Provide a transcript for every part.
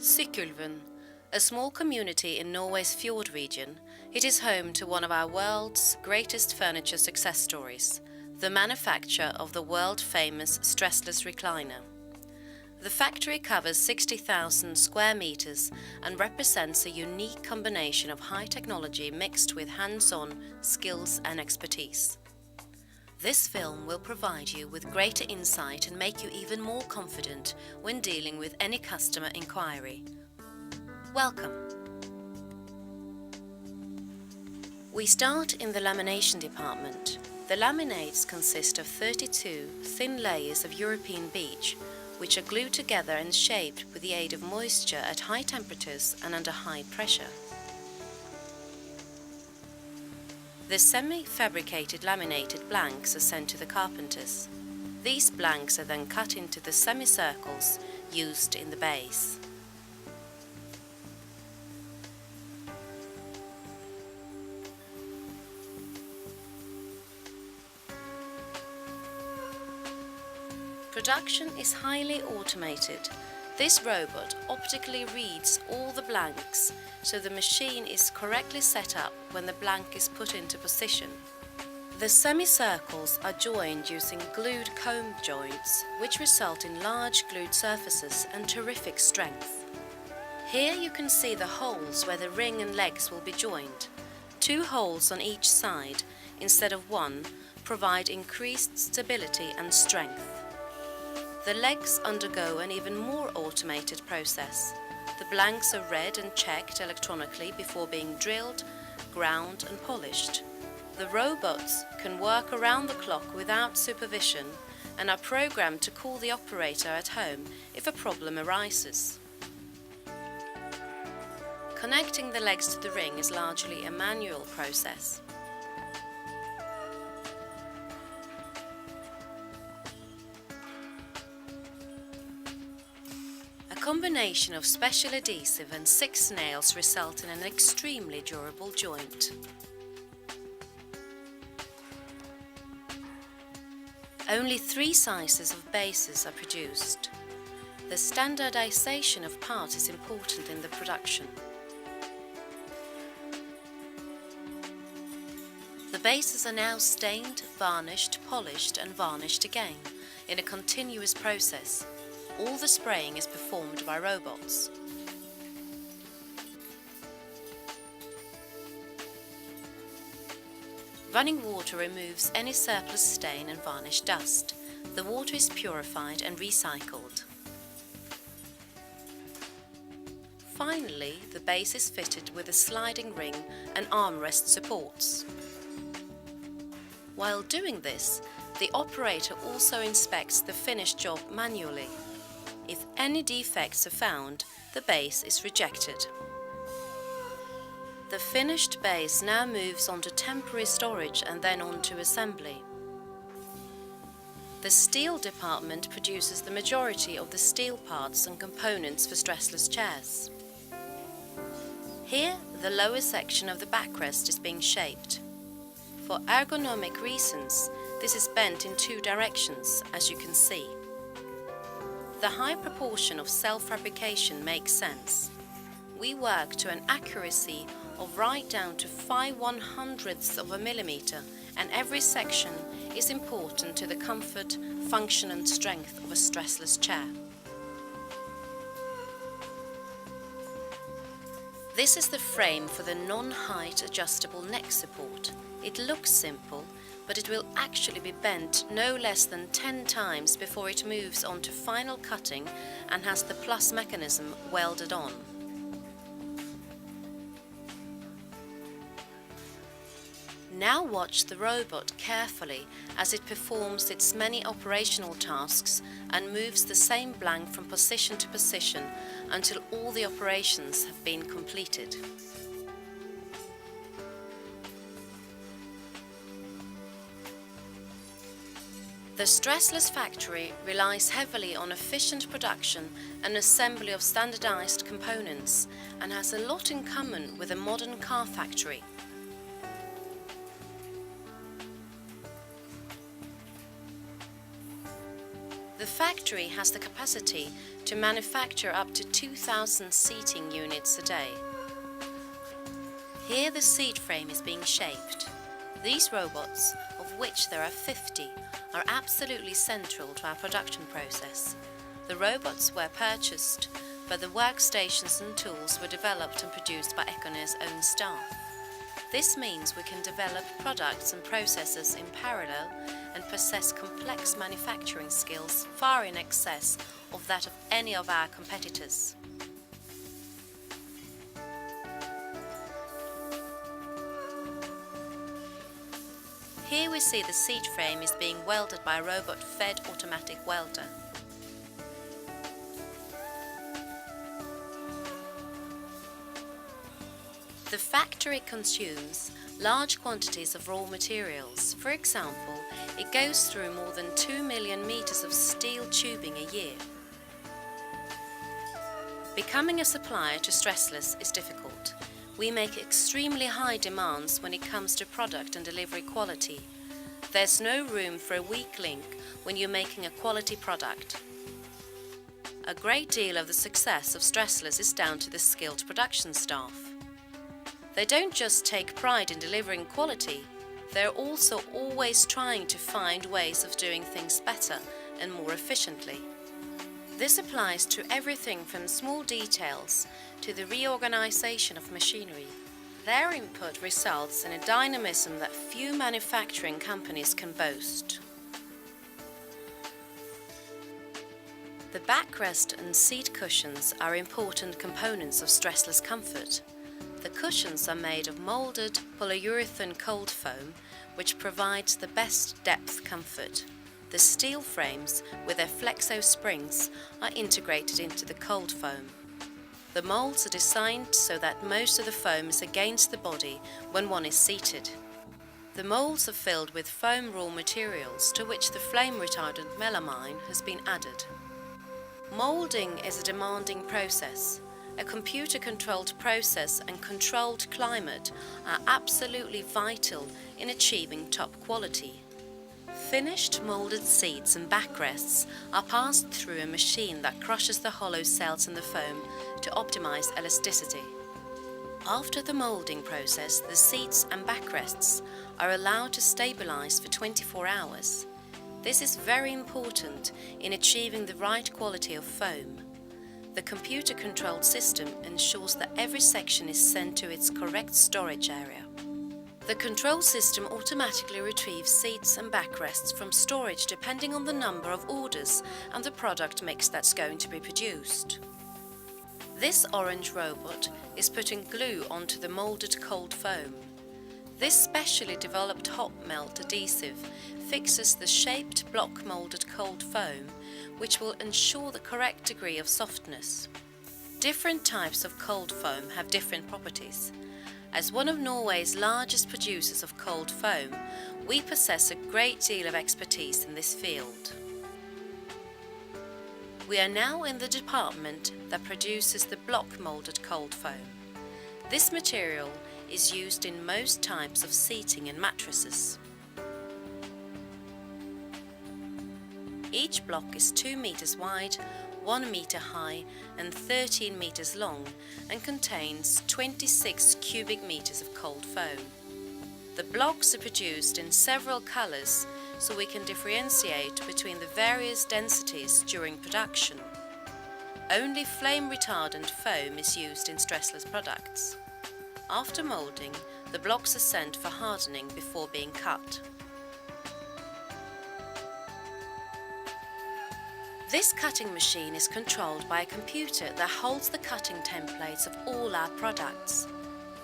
Sykkylven, a small community in Norway's fjord region, it is home to one of our world's greatest furniture success stories, the manufacture of the world-famous stressless recliner. The factory covers 60,000 square meters and represents a unique combination of high technology mixed with hands-on skills and expertise. This film will provide you with greater insight and make you even more confident when dealing with any customer inquiry. Welcome! We start in the lamination department. The laminates consist of 32 thin layers of European beech, which are glued together and shaped with the aid of moisture at high temperatures and under high pressure. The semi-fabricated laminated blanks are sent to the carpenters. These blanks are then cut into the semicircles used in the base. Production is highly automated. This robot optically reads all the blanks, so the machine is correctly set up when the blank is put into position. The semicircles are joined using glued comb joints, which result in large glued surfaces and terrific strength. Here you can see the holes where the ring and legs will be joined. 2 holes on each side, instead of 1, provide increased stability and strength. The legs undergo an even more automated process. The blanks are read and checked electronically before being drilled, ground and polished. The robots can work around the clock without supervision and are programmed to call the operator at home if a problem arises. Connecting the legs to the ring is largely a manual process. A combination of special adhesive and 6 nails result in an extremely durable joint. Only 3 sizes of bases are produced. The standardization of parts is important in the production. The bases are now stained, varnished, polished and varnished again in a continuous process. All the spraying is performed by robots. Running water removes any surplus stain and varnish dust. The water is purified and recycled. Finally, the base is fitted with a sliding ring and armrest supports. While doing this, the operator also inspects the finished job manually. If any defects are found, the base is rejected. The finished base now moves on to temporary storage and then on to assembly. The steel department produces the majority of the steel parts and components for stressless chairs. Here, the lower section of the backrest is being shaped. For ergonomic reasons, this is bent in 2 directions, as you can see. The high proportion of self-fabrication makes sense. We work to an accuracy of right down to 5/100ths of a millimeter, and every section is important to the comfort, function and strength of a stressless chair. This is the frame for the non-height adjustable neck support. It looks simple, but it will actually be bent no less than 10 times before it moves on to final cutting and has the plus mechanism welded on. Now watch the robot carefully as it performs its many operational tasks and moves the same blank from position to position until all the operations have been completed. The stressless factory relies heavily on efficient production and assembly of standardized components and has a lot in common with a modern car factory. The factory has the capacity to manufacture up to 2,000 seating units a day. Here the seat frame is being shaped. These robots, of which there are 50, are absolutely central to our production process. The robots were purchased, but the workstations and tools were developed and produced by Ekornes' own staff. This means we can develop products and processes in parallel and possess complex manufacturing skills far in excess of that of any of our competitors. Here we see the seat frame is being welded by a robot-fed automatic welder. The factory consumes large quantities of raw materials. For example, it goes through more than 2 million meters of steel tubing a year. Becoming a supplier to Stressless is difficult. We make extremely high demands when it comes to product and delivery quality. There's no room for a weak link when you're making a quality product. A great deal of the success of Stressless is down to the skilled production staff. They don't just take pride in delivering quality, they're also always trying to find ways of doing things better and more efficiently. This applies to everything from small details to the reorganization of machinery. Their input results in a dynamism that few manufacturing companies can boast. The backrest and seat cushions are important components of Stressless comfort. The cushions are made of molded polyurethane cold foam, which provides the best depth comfort. The steel frames, with their flexo springs, are integrated into the cold foam. The molds are designed so that most of the foam is against the body when one is seated. The molds are filled with foam raw materials to which the flame retardant melamine has been added. Molding is a demanding process. A computer-controlled process and controlled climate are absolutely vital in achieving top quality. Finished molded seats and backrests are passed through a machine that crushes the hollow cells in the foam to optimize elasticity. After the molding process, the seats and backrests are allowed to stabilize for 24 hours. This is very important in achieving the right quality of foam. The computer-controlled system ensures that every section is sent to its correct storage area. The control system automatically retrieves seats and backrests from storage depending on the number of orders and the product mix that's going to be produced. This orange robot is putting glue onto the molded cold foam. This specially developed hot melt adhesive fixes the shaped block molded cold foam, which will ensure the correct degree of softness. Different types of cold foam have different properties. As one of Norway's largest producers of cold foam, we possess a great deal of expertise in this field. We are now in the department that produces the block molded cold foam. This material is used in most types of seating and mattresses. Each block is 2 meters wide, 1 meter high and 13 meters long and contains 26 cubic meters of cold foam. The blocks are produced in several colors so we can differentiate between the various densities during production. Only flame retardant foam is used in Stressless products. After molding, the blocks are sent for hardening before being cut. This cutting machine is controlled by a computer that holds the cutting templates of all our products.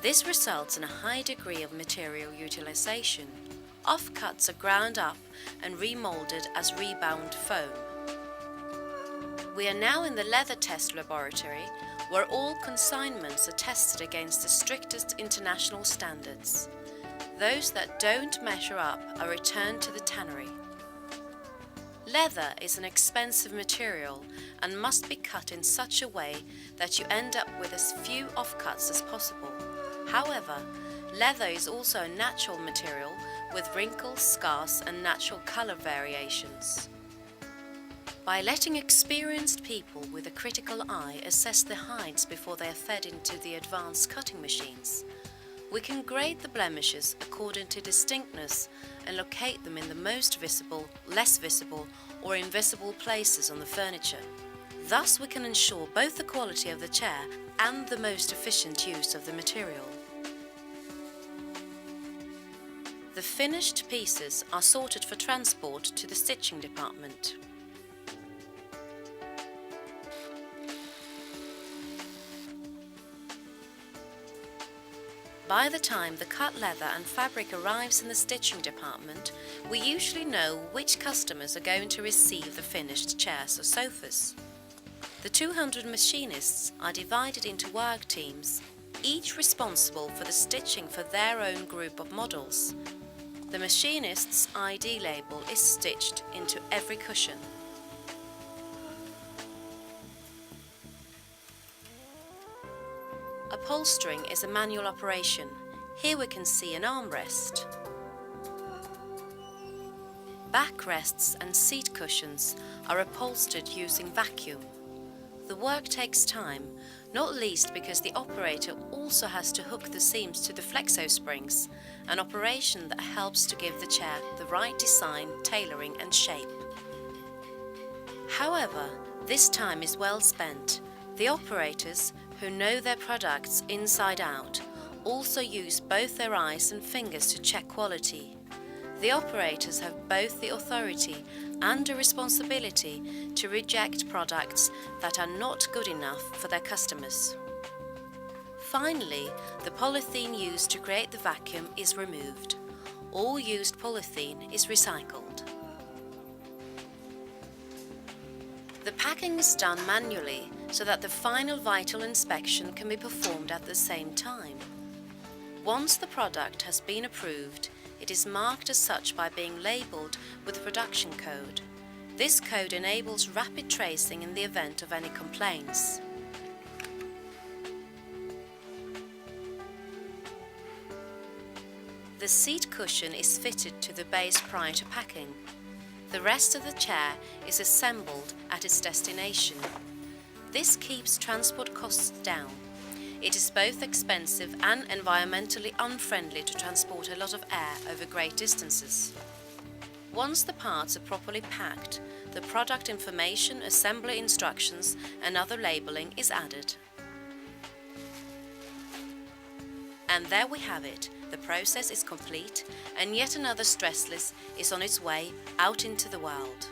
This results in a high degree of material utilization. Offcuts are ground up and remolded as rebound foam. We are now in the leather test laboratory, where all consignments are tested against the strictest international standards. Those that don't measure up are returned to the tannery. Leather is an expensive material and must be cut in such a way that you end up with as few offcuts as possible. However, leather is also a natural material with wrinkles, scars and natural color variations. By letting experienced people with a critical eye assess the hides before they are fed into the advanced cutting machines, we can grade the blemishes according to distinctness and locate them in the most visible, less visible, or invisible places on the furniture. Thus we can ensure both the quality of the chair and the most efficient use of the material. The finished pieces are sorted for transport to the stitching department. By the time the cut leather and fabric arrives in the stitching department, we usually know which customers are going to receive the finished chairs or sofas. The 200 machinists are divided into work teams, each responsible for the stitching for their own group of models. The machinist's ID label is stitched into every cushion. Upholstering is a manual operation. Here we can see an armrest. Backrests and seat cushions are upholstered using vacuum. The work takes time, not least because the operator also has to hook the seams to the flexo springs, an operation that helps to give the chair the right design, tailoring and shape. However, this time is well spent. The operators, who know their products inside out, also use both their eyes and fingers to check quality. The operators have both the authority and a responsibility to reject products that are not good enough for their customers. Finally, the polythene used to create the vacuum is removed. All used polythene is recycled. The packing is done manually so that the final vital inspection can be performed at the same time. Once the product has been approved, it is marked as such by being labelled with the production code. This code enables rapid tracing in the event of any complaints. The seat cushion is fitted to the base prior to packing. The rest of the chair is assembled at its destination. This keeps transport costs down. It is both expensive and environmentally unfriendly to transport a lot of air over great distances. Once the parts are properly packed, the product information, assembly instructions and other labelling is added. And there we have it. The process is complete and yet another stressless is on its way out into the world.